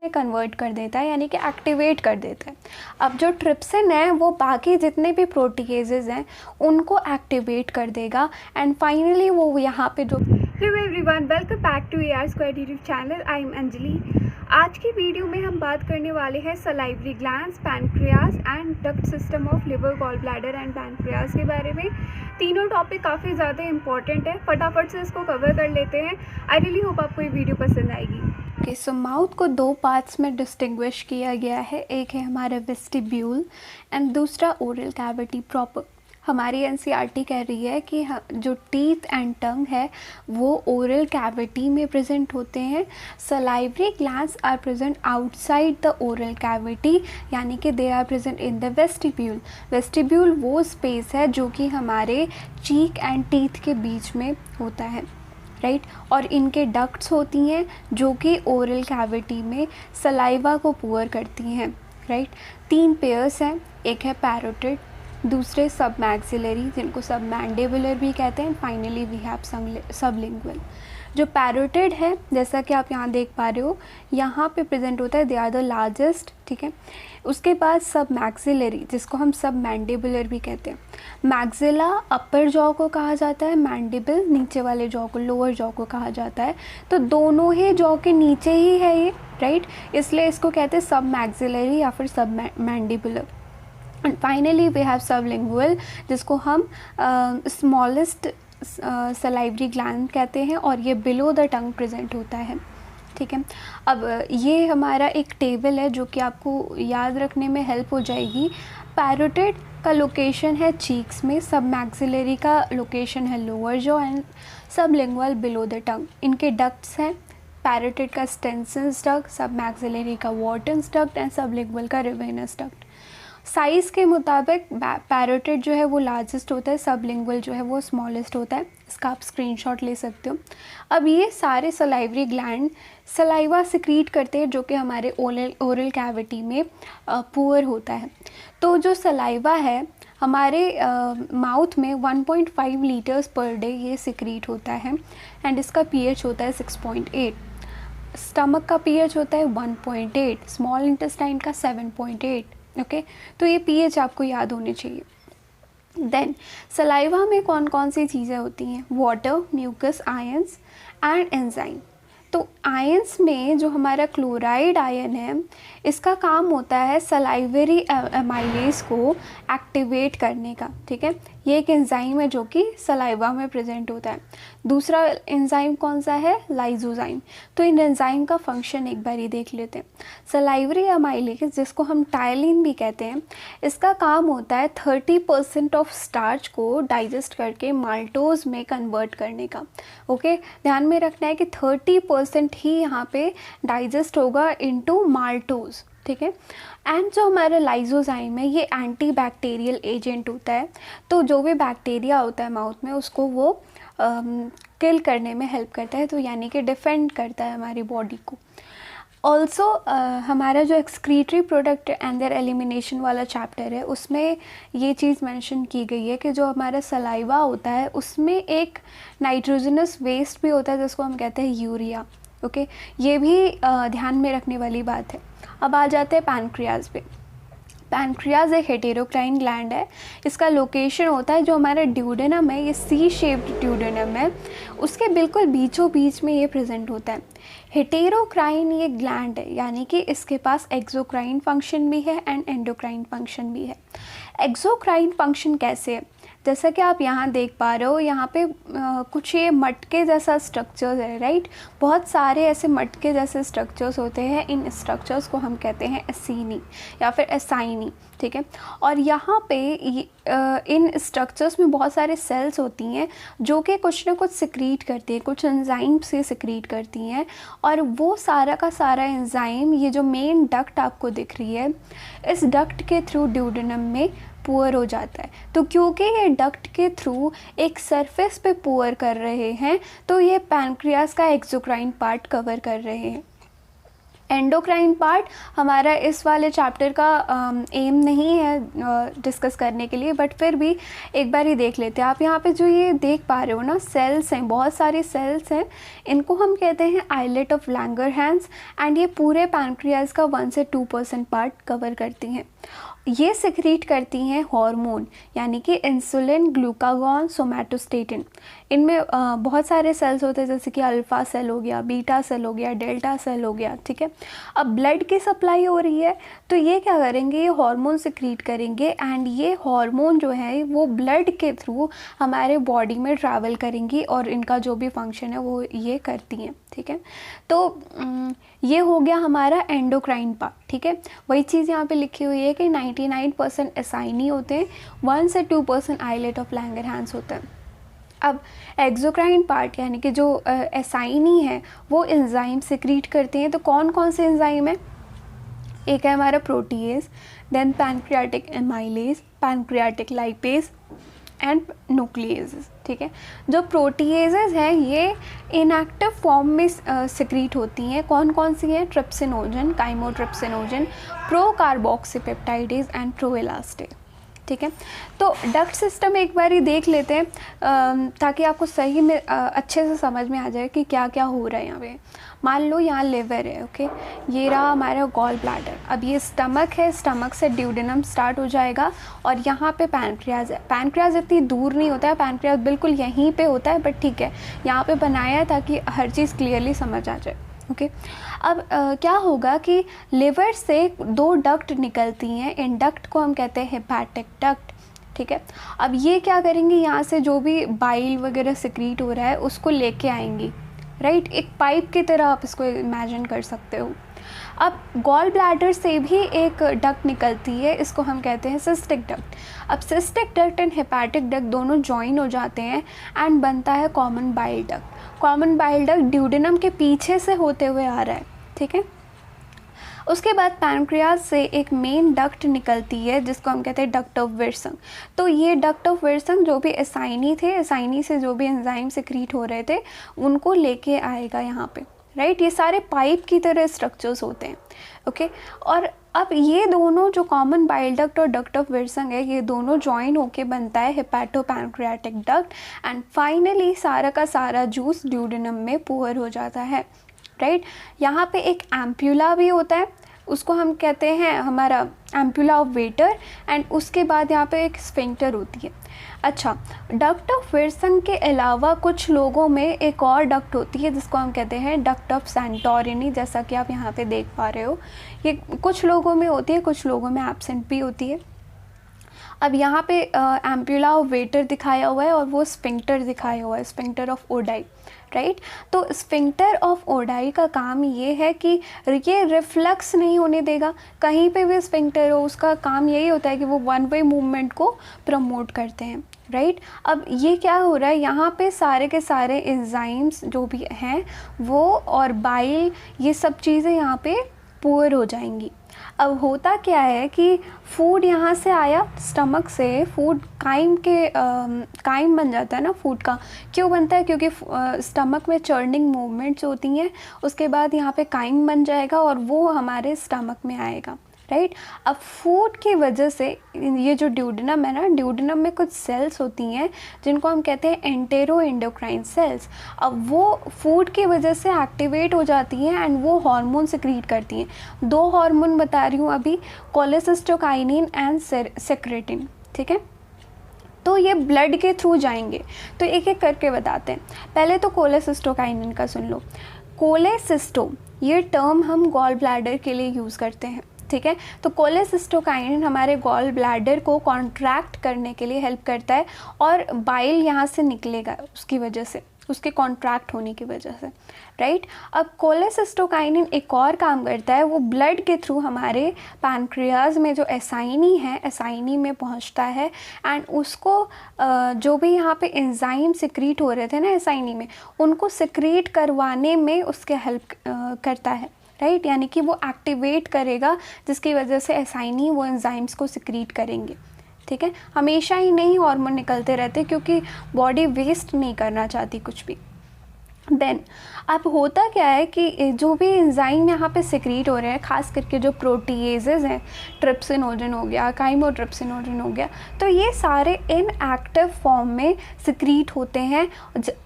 Convert कर देता है, यानी कि एक्टिवेट कर देता है। अब जो ट्रिप्सिन है वो बाकी जितने भी प्रोटीएजेज हैं उनको एक्टिवेट कर देगा एंड फाइनली वो यहाँ पे जो hello everyone, welcome back to AR square YouTube channel. I am Anjali. आज की वीडियो में हम बात करने वाले हैं salivary glands, pancreas and duct system of liver, gall bladder and pancreas के बारे में। तीनों टॉपिक काफ़ी ज़्यादा इंपॉर्टेंट है, फटाफट से इसको कवर कर लेते हैं। आई रियली होप आपको ये वीडियो पसंद आएगी। ओके, सो माउथ को दो पार्ट्स में डिस्टिंग्विश किया गया है। एक है हमारा वेस्टिब्यूल एंड दूसरा ओरल कैविटी प्रॉपर। हमारी एनसीईआरटी कह रही है कि जो टीथ एंड टंग है वो ओरल कैविटी में प्रेजेंट होते हैं। Salivary glands are present outside the oral cavity, यानी कि they are present in the vestibule. Vestibule वो स्पेस है जो कि हमारे चीक एंड टीथ के बीच में होता है, राइट। और इनके डक्ट्स होती हैं जो कि ओरल कैविटी में सलाइवा को पुअर करती हैं, राइट। तीन पेयर्स हैं, एक है पैरोटिड, दूसरे सब मैक्सिलरी जिनको सब मैंडिबुलर भी कहते हैं, फाइनली वी हैव सबलिंगुअल। जो पैरोटिड है जैसा कि आप यहाँ देख पा रहे हो, यहाँ पे प्रेजेंट होता है, दे आर द लार्जेस्ट, ठीक है। उसके बाद सब मैक्सिलरी जिसको हम सब मैंडिबुलर भी कहते हैं। मैक्सिला अपर जॉ को कहा जाता है, मैंडिबल नीचे वाले जॉ को, लोअर जॉ को कहा जाता है। तो दोनों ही जॉ के नीचे ही है ये, राइट, इसलिए इसको कहते हैं सब मैक्सिलरी या फिर submandibular. And finally we have sublingual जिसको हम स्मॉलेस्ट सलाइवरी ग्लैंड कहते हैं और ये बिलो द टंग प्रेजेंट होता है, ठीक है। अब ये हमारा एक टेबल है जो कि आपको याद रखने में हेल्प हो जाएगी। पैरोटिड का लोकेशन है चीक्स में, सब मैक्सिलरी का लोकेशन है lower jaw and sublingual below the tongue. इनके डक्ट्स हैं, पैरोटिड का स्टेंसिल्स डक्ट, सब मैक्सिलरी का वॉर्टन्स डक्ट एंड सबलिंगुअल का रिवेनस डक्ट। साइज़ के मुताबिक पैरोटिड जो है वो लार्जेस्ट होता है, सबलिंगुअल जो है वो स्मॉलेस्ट होता है। इसका आप स्क्रीनशॉट ले सकते हो। अब ये सारे सलाइवरी ग्लैंड सलाइवा सिक्रीट करते हैं जो कि हमारे ओरल कैविटी में पुअर होता है। तो जो सलाइवा है हमारे माउथ में 1.5 लीटर्स पर डे ये सिक्रीट होता है एंड इसका पीएच होता है 6.8। स्टमक का पीएच होता है 1.8, स्मॉल इंटेस्टाइन का 7.8, ओके। तो ये पीएच आपको याद होने चाहिए। देन सलाइवा में कौन कौन सी चीज़ें होती हैं? Water, mucus, ions and enzyme. तो आयंस में जो हमारा क्लोराइड आयन है इसका काम होता है सलाइवरी एमाइलेज को एक्टिवेट करने का, ठीक है। ये एक एंजाइम है जो कि सलाइवा में प्रेजेंट होता है। दूसरा एंजाइम कौन सा है? लाइजोजाइम। तो इन एंजाइम का फंक्शन एक बार ही देख लेते हैं। सलाइवरी एमाइलेज जिसको हम टायलिन भी कहते हैं, इसका काम होता है 30% ऑफ स्टार्च को डाइजेस्ट करके माल्टोज में कन्वर्ट करने का, ओके। ध्यान में रखना है कि 30% ही यहाँ पे डाइजेस्ट होगा इनटू माल्टोज, ठीक है। एंड जो हमारा लाइजोजाइम है ये एंटी बैक्टीरियल एजेंट होता है। तो जो भी बैक्टीरिया होता है माउथ में उसको वो किल करने में हेल्प करता है, तो यानी कि डिफेंड करता है हमारी बॉडी को। ऑल्सो हमारा जो excretory product and there elimination वाला चैप्टर है उसमें ये चीज़ मेंशन की गई है कि जो हमारा सलाइवा होता है उसमें एक नाइट्रोजनस वेस्ट भी होता है जिसको हम कहते हैं यूरिया, ओके। ये भी ध्यान में रखने वाली बात है। अब आ जाते हैं पैनक्रियाज पे। पैनक्रियाज एक हेटेरोक्राइन ग्लैंड है। इसका लोकेशन होता है जो हमारा ड्यूडेनम है, ये सी शेप्ड ड्यूडेनम है, उसके बिल्कुल बीचों बीच में ये प्रेजेंट होता है। हेटेरोक्राइन ये ग्लैंड है, यानी कि इसके पास एक्सोक्राइन फंक्शन भी है एंड एंडोक्राइन फंक्शन भी है। एक्सोक्राइन फंक्शन कैसे है? जैसा कि आप यहाँ देख पा रहे हो, यहाँ पे कुछ ये मटके जैसा स्ट्रक्चर्स है, राइट। बहुत सारे ऐसे मटके जैसे स्ट्रक्चर्स होते हैं। इन स्ट्रक्चर्स को हम कहते हैं एसीनी या फिर एसाइनी, ठीक है। और यहाँ पे इन स्ट्रक्चर्स में बहुत सारे सेल्स होती हैं जो कि कुछ ना कुछ सिक्रीट करती हैं, कुछ एंजाइम से सिक्रीट करती हैं। और वो सारा का सारा एंजाइम, ये जो मेन डक्ट आपको दिख रही है, इस डक्ट के थ्रू ड्यूडेनम में पुअर हो जाता है। तो क्योंकि ये डक्ट के थ्रू एक सरफेस पे पुअर कर रहे हैं तो ये पैनक्रियाज का एक्सोक्राइन पार्ट कवर कर रहे हैं। एंडोक्राइन पार्ट हमारा इस वाले चैप्टर का एम नहीं है डिस्कस करने के लिए, बट फिर भी एक बार ही देख लेते हैं। आप यहाँ पे जो ये देख पा रहे हो ना, सेल्स हैं, बहुत सारे सेल्स हैं, इनको हम कहते हैं आइलेट ऑफ लैंगरहैंस, एंड ये पूरे पैनक्रियाज का 1 से 2% पार्ट कवर करती हैं। ये सिक्रीट करती हैं हार्मोन, यानी कि इंसुलिन, ग्लूकागॉन, सोमैटोस्टेटिन। इनमें बहुत सारे सेल्स होते हैं, जैसे कि अल्फ़ा सेल हो गया, बीटा सेल हो गया, डेल्टा सेल हो गया, ठीक है। अब ब्लड की सप्लाई हो रही है तो ये क्या करेंगे, ये हार्मोन सिक्रीट करेंगे, एंड ये हार्मोन जो है वो ब्लड के थ्रू हमारे बॉडी में ट्रैवल करेंगी और इनका जो भी फंक्शन है वो ये करती हैं, ठीक है। तो ये हो गया हमारा एंडोक्राइन पार्ट, ठीक है। वही चीज़ यहाँ पे लिखी हुई है कि 99% एसाइनी होते हैं, 1 से 2% आइलेट ऑफ लैंगरहैंस होता है। अब एक्सोक्राइन पार्ट यानी कि जो एसाइनी है वो एंजाइम सिक्रीट करते हैं। तो कौन कौन से एंजाइम है? एक है हमारा protease, then pancreatic amylase, pancreatic lipase and nucleases, ठीक है। जो प्रोटीएजेस हैं ये इनएक्टिव फॉर्म में सिक्रीट होती हैं। कौन कौन सी हैं? ट्रिप्सिनोजन, काइमोट्रिप्सिनोजन, प्रोकार्बोक्सीपेप्टाइडेज एंड प्रोएलास्टे, ठीक है। तो डक्ट सिस्टम एक बार ही देख लेते हैं ताकि आपको सही में अच्छे से समझ में आ जाए कि क्या क्या हो रहा है यहाँ पे। मान लो यहाँ लिवर है, ओके, ये रहा हमारा गॉल ब्लैडर। अब ये स्टमक है, स्टमक से ड्यूडेनम स्टार्ट हो जाएगा और यहाँ पे पैनक्रियाज है। पैनक्रियाज इतनी दूर नहीं होता है, पैनक्रियाज बिल्कुल यहीं पे होता है, बट ठीक है यहाँ पे बनाया है ताकि हर चीज़ क्लियरली समझ आ जाए, ओके। अब क्या होगा कि लिवर से 2 डक्ट निकलती हैं। इन डक्ट को हम कहते हैं हेपाटिक डक्ट, ठीक है। अब ये क्या करेंगी, यहाँ से जो भी बाइल वगैरह सिक्रीट हो रहा है उसको लेके आएंगी, राइट। एक पाइप की तरह आप इसको इमेजिन कर सकते हो। अब गॉल ब्लैडर से भी एक डक्ट निकलती है, इसको हम कहते हैं सिस्टिक डक्ट। अब cystic duct and hepatic duct दोनों जॉइन हो जाते हैं एंड बनता है common bile duct. Common bile duct duodenum के पीछे से होते हुए आ रहा है, ठीक है। उसके बाद पैनक्रियाज से एक मेन डक्ट निकलती है जिसको हम कहते हैं डक्ट ऑफ विल्सन। तो ये डक्ट ऑफ विल्सन जो भी एसाइनी थे, एसाइनी से जो भी एंजाइम सिक्रीट हो रहे थे उनको लेके आएगा यहाँ पे, राइट। ये सारे पाइप की तरह स्ट्रक्चर्स होते हैं, ओके। और अब ये दोनों जो कॉमन बाइल डक्ट और डक्ट ऑफ विल्सन है, ये दोनों जॉइन होके बनता है हेपाटोपैनक्रियाटिक डक्ट, एंड फाइनली सारा का सारा जूस ड्यूडेनम में पुअर हो जाता है, राइट। यहाँ पे एक एम्प्यूला भी होता है, उसको हम कहते हैं हमारा एम्प्यूला ऑफ वेटर, एंड उसके बाद यहाँ पे एक स्फिंक्टर होती है। अच्छा, डक्ट ऑफ विल्सन के अलावा कुछ लोगों में एक और डक्ट होती है जिसको हम कहते हैं डक्ट ऑफ सैंटोरिनी, जैसा कि आप यहाँ पे देख पा रहे हो। ये कुछ लोगों में होती है, कुछ लोगों में एब्सेंट भी होती है। अब यहाँ पे एम्प्यूला ऑफ वेटर दिखाया हुआ है और वो स्फिंक्टर दिखाया हुआ है, स्फिंक्टर ऑफ ओडाई, राइट। तो स्फिंक्टर ऑफ ओडाई का काम ये है कि ये रिफ्लक्स नहीं होने देगा, कहीं पे भी स्फिंक्टर हो उसका काम यही होता है कि वो 1 वे मूवमेंट को प्रमोट करते हैं, राइट। अब ये क्या हो रहा है, यहाँ पे सारे के सारे एंजाइम्स जो भी हैं वो और बाइल, ये सब चीज़ें यहाँ पे पुअर हो जाएंगी। अब होता क्या है कि फूड यहाँ से आया, स्टमक से फूड काइम बन जाता है ना फूड का। क्यों बनता है? क्योंकि स्टमक में चर्निंग मूवमेंट्स होती हैं, उसके बाद यहाँ पे काइम बन जाएगा और वो हमारे स्टमक में आएगा, राइट। अब फूड की वजह से ये जो ड्यूडेनम है ना, ड्यूडेनम में कुछ सेल्स होती हैं जिनको हम कहते हैं एंटेरो एंडोक्राइन सेल्स। अब वो फूड की वजह से एक्टिवेट हो जाती हैं एंड वो हार्मोन सिक्रीट करती हैं। 2 हार्मोन बता रही हूँ अभी, कोलेसिस्टोकाइनिन एंड सेक्रेटिन, ठीक है। तो ये ब्लड के थ्रू जाएंगे, तो एक एक करके बताते हैं। पहले तो कोलेसिस्टोकाइनिन का सुन लो। कोलेसिस्टो ये टर्म हम गॉल ब्लैडर के लिए यूज़ करते हैं, ठीक है। तो कोलेसिस्टोकाइनिन हमारे गॉल ब्लैडर को कॉन्ट्रैक्ट करने के लिए हेल्प करता है और बाइल यहाँ से निकलेगा उसकी वजह से, उसके कॉन्ट्रैक्ट होने की वजह से, राइट। अब कोलेसिस्टोकाइनिन एक और काम करता है, वो ब्लड के थ्रू हमारे पैनक्रियाज में जो एसाइनी है, एसाइनी में पहुंचता है एंड उसको जो भी यहाँ पे एंजाइम सिक्रीट हो रहे थे ना एसाइनी में, उनको सिक्रीट करवाने में उसके हेल्प करता है, राइट। यानी कि वो एक्टिवेट करेगा जिसकी वजह से एसाइनी वो एंजाइम्स को सिक्रीट करेंगे, ठीक है। हमेशा ही नहीं हार्मोन निकलते रहते क्योंकि बॉडी वेस्ट नहीं करना चाहती कुछ भी। देन अब होता क्या है कि जो भी एंजाइम यहाँ पे सिक्रीट हो रहे हैं, ख़ास करके जो प्रोटीएजेज हैं, ट्रिप्सिनोजन हो गया, काइमोट्रिप्सिनोजन हो गया, तो ये सारे इनएक्टिव फॉर्म में सिक्रीट होते हैं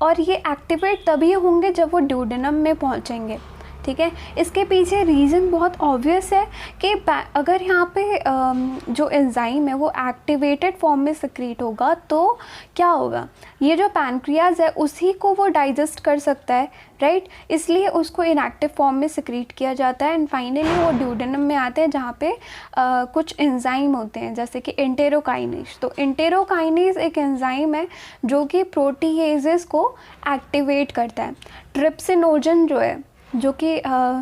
और ये एक्टिवेट तभी होंगे जब वो ड्यूडेनम में पहुँचेंगे। ठीक है, इसके पीछे रीज़न बहुत ऑब्वियस है कि अगर यहाँ पे जो एंजाइम है वो एक्टिवेटेड फॉर्म में सिक्रीट होगा तो क्या होगा, ये जो पैनक्रियाज है उसी को वो डाइजेस्ट कर सकता है, राइट, इसलिए उसको इनएक्टिव फॉर्म में सिक्रीट किया जाता है एंड फाइनली वो ड्यूडेनम में आते हैं जहाँ पे कुछ एंजाइम होते हैं जैसे कि एंटेरोकाइनेज। तो एंटेरोकाइनेज एक एंजाइम है जो कि प्रोटीएजेस को एक्टिवेट करता है। ट्रिप्सिनोजन जो है जो कि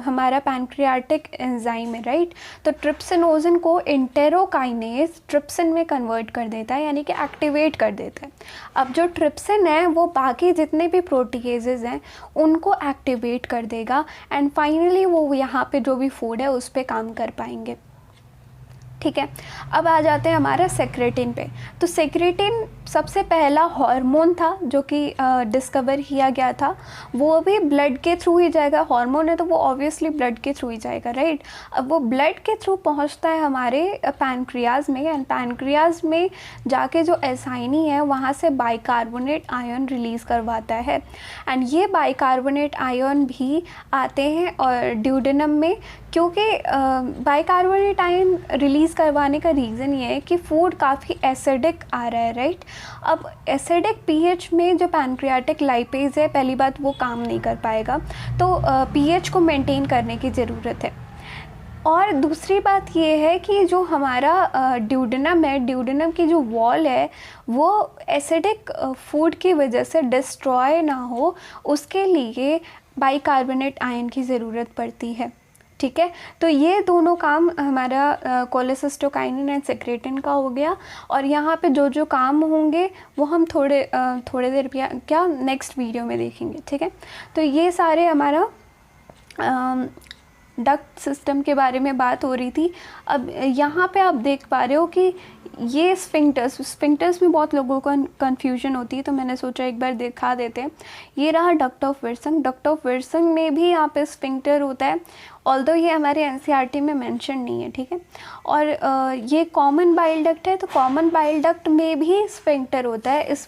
हमारा पैनक्रियाटिक एंजाइम है, राइट, तो ट्रिप्सिनोजन को एंटेरोकाइनेज ट्रिप्सिन में कन्वर्ट कर देता है, यानी कि एक्टिवेट कर देता है। अब जो ट्रिप्सिन है वो बाकी जितने भी प्रोटीएजेज हैं उनको एक्टिवेट कर देगा एंड फाइनली वो यहाँ पे जो भी फूड है उस पर काम कर पाएंगे। ठीक है, अब आ जाते हैं हमारा सेक्रेटिन पे। तो सेक्रेटिन सबसे पहला हार्मोन था जो कि डिस्कवर किया गया था, वो भी ब्लड के थ्रू ही जाएगा। हार्मोन है तो वो ऑब्वियसली ब्लड के थ्रू ही जाएगा, राइट। अब वो ब्लड के थ्रू पहुंचता है हमारे पैनक्रियाज में एंड पैनक्रियाज में जाके जो एसाइनी है वहाँ से बाइकार्बोनेट आयन रिलीज़ करवाता है एंड ये बाइकार्बोनेट आयन भी आते हैं और ड्यूडेनम में, क्योंकि बाइकार्बोनेट आयन रिलीज़ करवाने का रीज़न ये है कि फूड काफ़ी एसिडिक आ रहा है, राइट। अब एसिडिक पीएच में जो पैनक्रियाटिक लाइपेज है, पहली बात वो काम नहीं कर पाएगा, तो पीएच को मेंटेन करने की ज़रूरत है। और दूसरी बात ये है कि जो हमारा ड्यूडेनम है, ड्यूडेनम की जो वॉल है वो एसिडिक फूड की वजह से डिस्ट्रॉय ना हो, उसके लिए बाइकार्बोनेट आयन की ज़रूरत पड़ती है। ठीक है, तो ये दोनों काम हमारा कोलेसिस्टोकाइनिन एंड सेक्रेटिन का हो गया और यहाँ पे जो जो काम होंगे वो हम थोड़े देर क्या नेक्स्ट वीडियो में देखेंगे। ठीक है, तो ये सारे हमारा डक्ट सिस्टम के बारे में बात हो रही थी। अब यहाँ पे आप देख पा रहे हो कि ये स्फिंक्टर्स में बहुत लोगों को कन्फ्यूजन होती है, तो मैंने सोचा एक बार दिखा देते हैं। ये रहा duct of Wilson. Duct of Wilson में भी यहाँ पे स्फिंक्टर होता है, ऑल्दो ये हमारे एनसीईआरटी में मेंशन नहीं है। ठीक है, और ये कॉमन बाइल डक्ट है, तो कॉमन बाइल डक्ट में भी स्फिंक्टर होता है। इस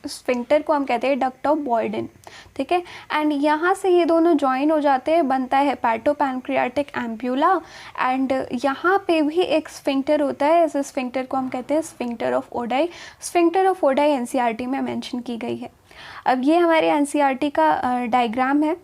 स्फिंक्टर को हम कहते हैं डक्ट ऑफ बॉयडन। ठीक है, एंड यहाँ से ये दोनों ज्वाइन हो जाते हैं, बनता है हेपाटोपैनक्रियाटिक एम्प्यूला एंड यहाँ पे भी एक स्फिंक्टर होता है। इस स्फिंक्टर को हम कहते हैं sphincter of Oddi. Sphincter of Oddi NCERT में मेंशन की गई है। अब ये हमारे एनसीईआरटी का डायग्राम है।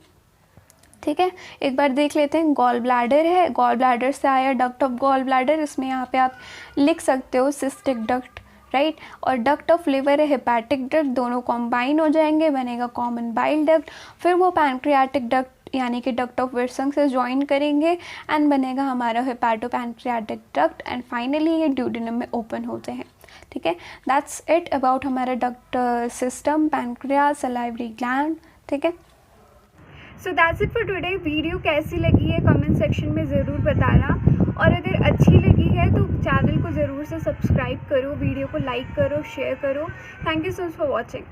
ठीक है, एक बार देख लेते हैं। गॉल ब्लैडर है, गॉल ब्लैडर से आया डक्ट ऑफ गॉल ब्लैडर, इसमें यहाँ पे आप लिख सकते हो सिस्टिक डक्ट, राइट। और डक्ट ऑफ लिवर है हेपेटिक डक्ट, दोनों कॉम्बाइन हो जाएंगे, बनेगा कॉमन बाइल डक्ट। फिर वो पैनक्रियाटिक डक्ट यानी कि डक्ट ऑफ विल्सन से ज्वाइन करेंगे एंड बनेगा हमारा हेपाटोपैनक्रियाटिक डक्ट एंड फाइनली ये ड्यूडेनम में ओपन होते हैं। ठीक है, दैट्स इट अबाउट हमारा duct system, pancreas, salivary gland. ठीक है, so that's it for today. Video कैसी लगी है कमेंट सेक्शन में ज़रूर बताना और अगर अच्छी लगी है तो चैनल को ज़रूर से सब्सक्राइब करो, वीडियो को लाइक करो, शेयर करो। Thank you so much for watching.